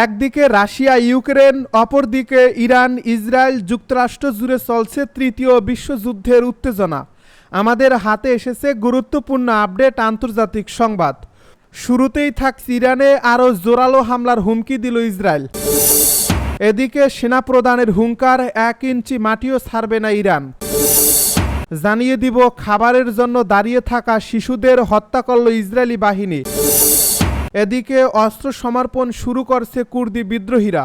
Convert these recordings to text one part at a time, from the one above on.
একদিকে Russia Ukraine, অপরদিকে Iran Israel যুক্তরাষ্ট্র জুড়ে চলছে তৃতীয় বিশ্বযুদ্ধের উত্তেজনা। আমাদের হাতে এসেছে গুরুত্বপূর্ণ আপডেট আন্তর্জাতিক সংবাদ। শুরুতেই থাকছে ইরানে আরও জোরালো হামলার হুমকি দিল ইসরায়েল। এদিকে সেনা প্রধানের হুঙ্কার, 1 ইঞ্চি মাটিও ছাড়বে না ইরান। জানিয়ে দিব খাবারের জন্য দাঁড়িয়ে থাকা শিশুদের হত্যা করল ইসরায়েলি বাহিনী। এদিকে অস্ত্র সমর্পণ শুরু করছে কুর্দি বিদ্রোহীরা।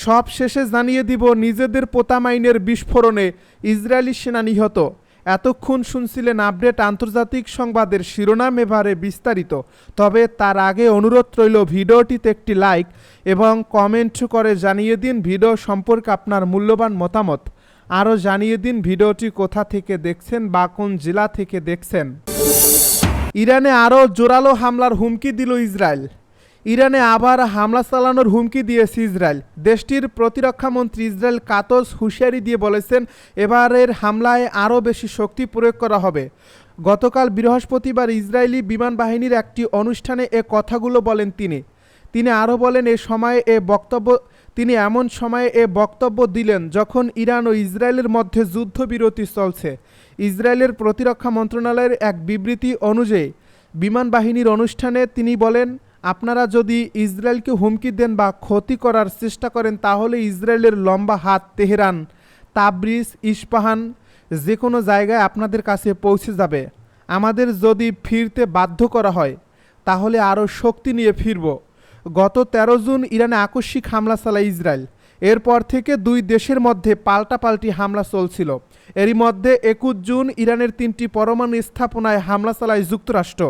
সব শেষে জানিয়ে দিব নিজেদের পোতামাইনের বিস্ফোরণে ইসরায়েলি সেনা নিহত। এতক্ষণ শুনছিলেন আপডেট আন্তর্জাতিক সংবাদের শিরোনাম, এবারে বিস্তারিত। তবে তার আগে অনুরোধ রইল ভিডিওটিতে একটি লাইক এবং কমেন্ট করে জানিয়ে দিন ভিডিও সম্পর্কে আপনার মূল্যবান মতামত। আরও জানিয়ে দিন ভিডিওটি কোথা থেকে দেখছেন বা কোন জেলা থেকে দেখছেন। ইরানে আরও জোরালো হামলার হুমকি দিল ইসরায়েল। ইরানে আবার হামলা চালানোর হুমকি দিয়েছে ইসরায়েল। দেশটির প্রতিরক্ষামন্ত্রী ইসরায়েল কাতস হুঁশিয়ারি দিয়ে বলেছেন, এবারের হামলায় আরও বেশি শক্তি প্রয়োগ করা হবে। গতকাল বৃহস্পতিবার ইসরায়েলি বিমান বাহিনীর একটি অনুষ্ঠানে এ কথাগুলো বলেন তিনি আরও বলেন, তিনি এমন সময়ে এ বক্তব্য দিলেন যখন ইরান ও ইসরায়েলের মধ্যে যুদ্ধবিরতি চলছে। ইসরায়েলের প্রতিরক্ষা মন্ত্রণালয়ের এক বিবৃতি অনুযায়ী বিমান বাহিনীর অনুষ্ঠানে তিনি বলেন, আপনারা যদি ইসরায়েলকে হুমকি দেন বা ক্ষতি করার চেষ্টা করেন তাহলে ইসরায়েলের লম্বা হাত তেহরান, তাবরিজ, ইস্পাহান যে কোনো জায়গায় আপনাদের কাছে পৌঁছে যাবে। আমাদের যদি ফিরতে বাধ্য করা হয় তাহলে আরও শক্তি নিয়ে ফিরব। গত 13 জুন ইরানে আকস্মিক হামলা চালায় ইসরায়েল। এরপর থেকে দুই দেশের মধ্যে পাল্টাপাল্টি হামলা চলছিল। এরই মধ্যে 21 জুন ইরানের 3টি পরমাণু স্থাপনায় হামলা চালায় যুক্তরাষ্ট্র।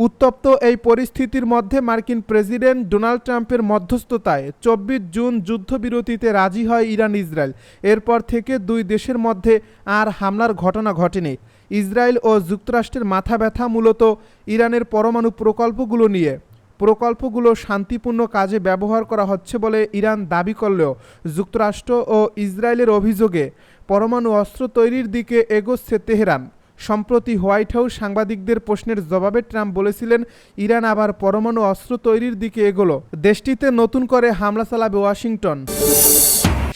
উত্তপ্ত এই পরিস্থিতির মধ্যে মার্কিন প্রেসিডেন্ট ডোনাল্ড ট্রাম্পের মধ্যস্থতায় 24 জুন যুদ্ধবিরতিতে রাজি হয় ইরান ইসরায়েল। এরপর থেকে দুই দেশের মধ্যে আর হামলার ঘটনা ঘটেনি। ইসরায়েল ও যুক্তরাষ্ট্রের মাথা ব্যথা মূলত ইরানের পরমাণু প্রকল্পগুলো নিয়ে। প্রকল্পগুলো শান্তিপূর্ণ কাজে ব্যবহার করা হচ্ছে বলে ইরান দাবি করলেও যুক্তরাষ্ট্র ও ইসরায়েলের অভিযোগে পরমাণু অস্ত্র তৈরির দিকে এগোচ্ছে তেহরান। সম্প্রতি হোয়াইট হাউস সাংবাদিকদের প্রশ্নের জবাবে ট্রাম্প বলেছিলেন, ইরান আবার পরমাণু অস্ত্র তৈরির দিকে এগোলো। দেশটিতে নতুন করে হামলা চালাবে ওয়াশিংটন।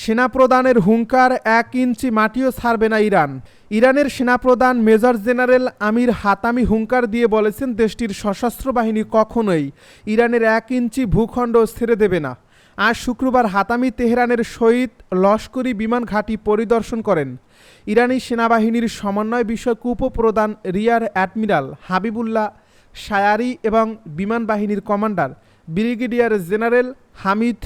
সেনাপ্রধানের হুঙ্কার, 1 ইঞ্চি মাটিও ছাড়বে না ইরান। ইরানের সেনাপ্রধান মেজর জেনারেল আমির হাতামি হুঙ্কার দিয়ে বলেছেন, দেশটির সশস্ত্র বাহিনী কখনোই ইরানের 1 ইঞ্চি ভূখণ্ড ছেড়ে দেবে না। আজ শুক্রবার হাতামি তেহরানের শহীদ লস্করি বিমান ঘাঁটি পরিদর্শন করেন। ইরানি সেনাবাহিনীর সমন্বয় বিষয়ক উপপ্রধান রিয়ার অ্যাডমিরাল হাবিবুল্লাহ শায়ারি এবং বিমান বাহিনীর কমান্ডার ব্রিগেডিয়ার জেনারেল হামিদ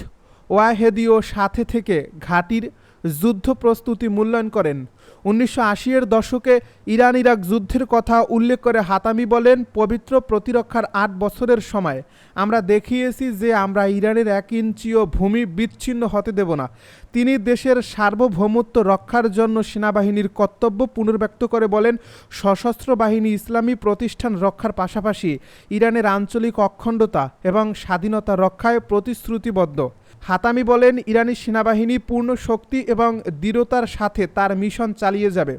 ওয়াহেদিও সাথে থেকে ঘাঁটির যুদ্ধ প্রস্তুতি মূল্যায়ন করেন। 1980-এর দশকে ইরান ইরাক যুদ্ধের কথা উল্লেখ করে হাতামি বলেন, পবিত্র প্রতিরক্ষার 8 বছরের সময় আমরা দেখিয়েছি যে আমরা ইরানের 1 ইঞ্চিও ভূমি বিচ্ছিন্ন হতে দেব না। তিনি দেশের সার্বভৌমত্ব রক্ষার জন্য সেনাবাহিনীর কর্তব্য পুনর্ব্যক্ত করে বলেন, সশস্ত্র বাহিনী ইসলামী প্রতিষ্ঠান রক্ষার পাশাপাশি ইরানের আঞ্চলিক অখণ্ডতা এবং স্বাধীনতা রক্ষায় প্রতিশ্রুতিবদ্ধ। হাতামি বলেন, ইরানি সেনাবাহিনী পূর্ণ শক্তি এবং দৃঢ়তার সাথে তার মিশন চালিয়ে যাবে।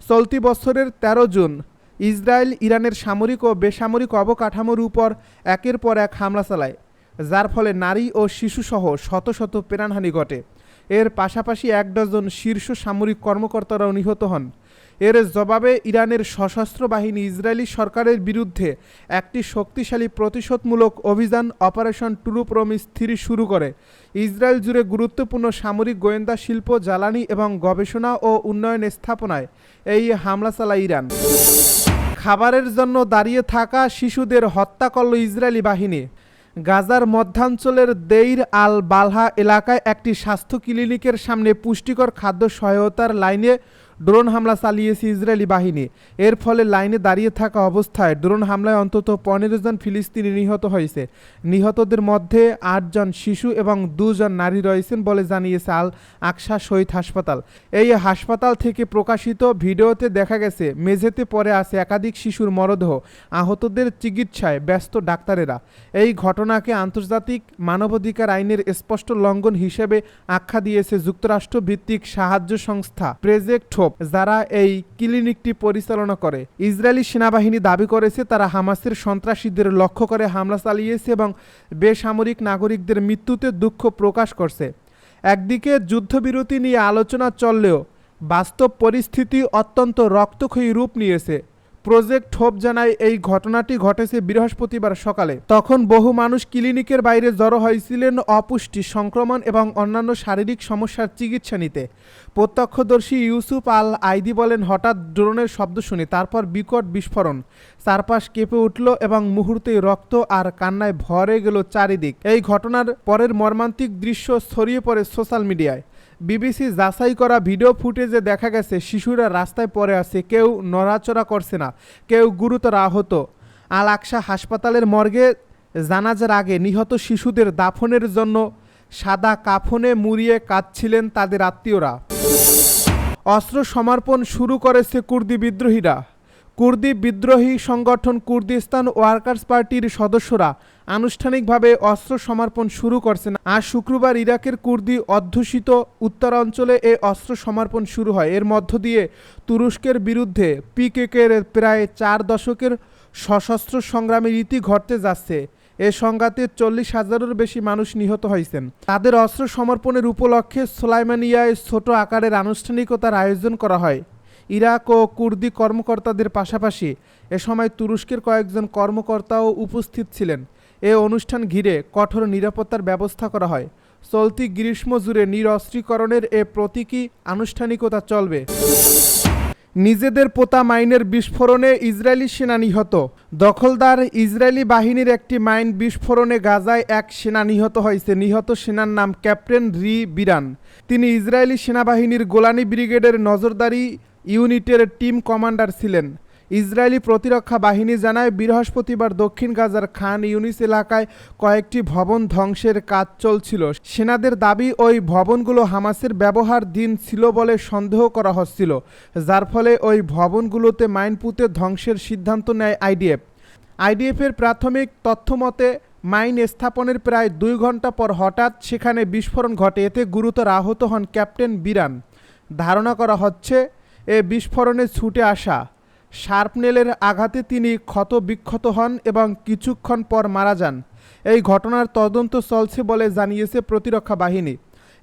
চলতি বছরের 13 জুন ইসরায়েল ইরানের সামরিক ও বেসামরিক অবকাঠামোর উপর একের পর এক হামলা চালায়, যার ফলে নারী ও শিশুসহ শত শত প্রাণহানি ঘটে। এর পাশাপাশি 1 ডজন শীর্ষ সামরিক কর্মকর্তারাও নিহত হন। এর জবাবে ইরানের সশস্ত্র বাহিনী ইসরায়েলি সরকারের বিরুদ্ধে একটি শক্তিশালী প্রতিশোধমূলক অভিযান অপারেশন ট্রু প্রমিস 3 শুরু করে। ইসরায়েল জুড়ে গুরুত্বপূর্ণ সামরিক গোয়েন্দা শিল্প, জ্বালানি এবং গবেষণা ও উন্নয়ন স্থাপনায় এই হামলা চালায় ইরান। খাবারের জন্য দাঁড়িয়ে থাকা শিশুদের হত্যা করল ইসরায়েলি বাহিনী। গাজার মধ্যাঞ্চলের দেইর আল বালহা এলাকায় একটি স্বাস্থ্য ক্লিনিকের সামনে পুষ্টিকর খাদ্য সহায়তার লাইনে ড্রোন হামলা চালিয়েছে ইসরায়েলি বাহিনী। এর ফলে লাইনে দাঁড়িয়ে থাকা অবস্থায় ড্রোন হামলায় অন্তত 15 জন ফিলিস্তিনি নিহত হয়েছে। নিহতদের মধ্যে 8 জন শিশু এবং 2 জন নারী রয়েছেন বলে জানিয়েছে আল আকসা শহীদ হাসপাতাল। এই হাসপাতাল থেকে প্রকাশিত ভিডিওতে দেখা গেছে মেঝেতে পড়ে আছে একাধিক শিশুর মরদেহ। আহতদের চিকিৎসায় ব্যস্ত ডাক্তারেরা। এই ঘটনাকে আন্তর্জাতিক মানবাধিকার আইনের স্পষ্ট লঙ্ঘন হিসেবে আখ্যা দিয়েছে যুক্তরাষ্ট্র ভিত্তিক সাহায্য সংস্থা প্রজেক্ট হোপ। টোপ যারা এই ক্লিনিকটি পরিচালনা করে। ইসরায়েলি সেনাবাহিনী দাবি করেছে তারা হামাসের সন্ত্রাসীদের লক্ষ্য করে হামলা চালিয়েছে এবং বেসামরিক নাগরিকদের মৃত্যুতে দুঃখ প্রকাশ করছে। একদিকে যুদ্ধবিরতি নিয়ে আলোচনা চললেও বাস্তব পরিস্থিতি অত্যন্ত রক্তক্ষয়ী রূপ নিয়েছে। প্রজেক্ট হোপ জানায় এই ঘটনাটি ঘটেছে বৃহস্পতিবার সকালে। তখন বহু মানুষ ক্লিনিকের বাইরে জড়ো হয়েছিলেন অপুষ্টি, সংক্রমণ এবং অন্যান্য শারীরিক সমস্যার চিকিৎসা নিতে। প্রত্যক্ষদর্শী ইউসুফ আল আইদি বলেন, হঠাৎ ড্রোনের শব্দ শুনি, তারপর বিকট বিস্ফোরণ, চারপাশ কেঁপে উঠল এবং মুহূর্তেই রক্ত আর কান্নায় ভরে গেল চারিদিক। এই ঘটনার পরের মর্মান্তিক দৃশ্য ছড়িয়ে পড়ে সোশ্যাল মিডিয়ায়। বিবিসি যাচাই করা ভিডিও ফুটেজে দেখা গেছে শিশুরা রাস্তায় পড়ে আছে, কেউ নড়াচড়া করছে না, কেউ গুরুতর আহত। আল আকসা হাসপাতালের মর্গে জানাজার আগে নিহত শিশুদের দাফনের জন্য সাদা কাফনে মুড়িয়ে কাঁদছিলেন তাদের আত্মীয়রা। অস্ত্র সমর্পণ শুরু করেছে কুর্দি বিদ্রোহীরা। কুর্দি বিদ্রোহী সংগঠন কুর্দিস্তান ওয়ার্কার্স পার্টির সদস্যরা আনুষ্ঠানিকভাবে অস্ত্র সমর্পণ শুরু করছেন। আজ শুক্রবার ইরাকের কুর্দি অধ্যুষিত উত্তরাঞ্চলে এই অস্ত্র সমর্পণ শুরু হয়। এর মধ্য দিয়ে তুরস্কের বিরুদ্ধে পিকেকের প্রায় 4 দশকের সশস্ত্র সংগ্রামের ইতি ঘটতে যাচ্ছে। এ সংঘাতে 40,000-এর বেশি মানুষ নিহত হয়েছেন। তাদের অস্ত্র সমর্পণের উপলক্ষে সোলাইমানিয়ায় ছোট আকারের আনুষ্ঠানিকতার আয়োজন করা হয়। ইরাক ও কুর্দি কর্মকর্তাদের পাশাপাশি এ সময় তুরস্কের কয়েকজন কর্মকর্তাও উপস্থিত ছিলেন। এ অনুষ্ঠান ঘিরে কঠোর নিরাপত্তার ব্যবস্থা করা হয়। চলতি গ্রীষ্ম জুড়ে নিরস্ত্রীকরণের এ প্রতীকী আনুষ্ঠানিকতা চলবে। নিজেদের পোতা মাইনের বিস্ফোরণে ইসরায়েলি সেনা নিহত। দখলদার ইসরায়েলি বাহিনীর একটি মাইন বিস্ফোরণে গাজায় এক সেনা নিহত হয়েছে। নিহত সেনার নাম ক্যাপ্টেন রি বিরান। তিনি ইসরায়েলি সেনাবাহিনীর গোলানি ব্রিগেডের নজরদারি ইউনিটের টিম কমান্ডার ছিলেন। ইসরায়েলি প্রতিরক্ষা বাহিনী জানায়, বৃহস্পতিবার দক্ষিণ গাজার খান ইউনিস এলাকায় কয়েকটি ভবন ধ্বংসের কাজ চলছিল। সেনাদের দাবি, ওই ভবনগুলো হামাসের ব্যবহারধীন ছিল বলে সন্দেহ করা হচ্ছিল, যার ফলে ওই ভবনগুলোতে মাইন পুঁতে ধ্বংসের সিদ্ধান্ত নেয় আইডিএফ। আইডিএফের প্রাথমিক তথ্যমতে মাইন স্থাপনের প্রায় 2 ঘন্টা পর হঠাৎ সেখানে বিস্ফোরণ ঘটে। এতে গুরুতর আহত হন ক্যাপ্টেন বিরান। ধারণা করা হচ্ছে এ বিস্ফোরণে ছুটে আসা শার্পনেলের আঘাতে তিনি ক্ষতবিক্ষত হন এবং কিছুক্ষণ পর মারা যান। এই ঘটনার তদন্ত চলছে বলে জানিয়েছে প্রতিরক্ষা বাহিনী।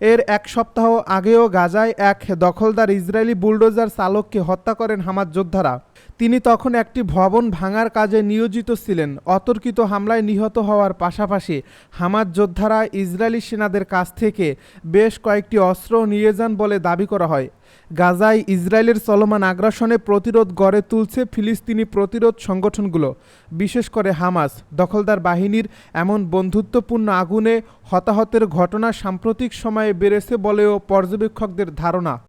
এর 1 সপ্তাহ আগেও গাজায় এক দখলদার ইসরায়েলি বুলডোজার চালককে হত্যা করেন হামাস যোদ্ধারা। তিনি তখন একটি ভবন ভাঙার কাজে নিয়োজিত ছিলেন। অতর্কিত হামলায় নিহত হওয়ার পাশাপাশি হামাস যোদ্ধারা ইসরায়েলি সেনাদের কাছ থেকে বেশ কয়েকটি অস্ত্র নিয়ে যান বলে দাবি করা হয়। গাজায় ইসরায়েলের চলমান আগ্রাসনে প্রতিরোধ গড়ে তুলছে ফিলিস্তিনি প্রতিরোধ সংগঠনগুলো, বিশেষ করে হামাস। দখলদার বাহিনীর এমন বন্ধুত্বপূর্ণ আগুনে হতাহতের ঘটনা সাম্প্রতিক সময়ে বেড়েছে বলেও পর্যবেক্ষকদের ধারণা।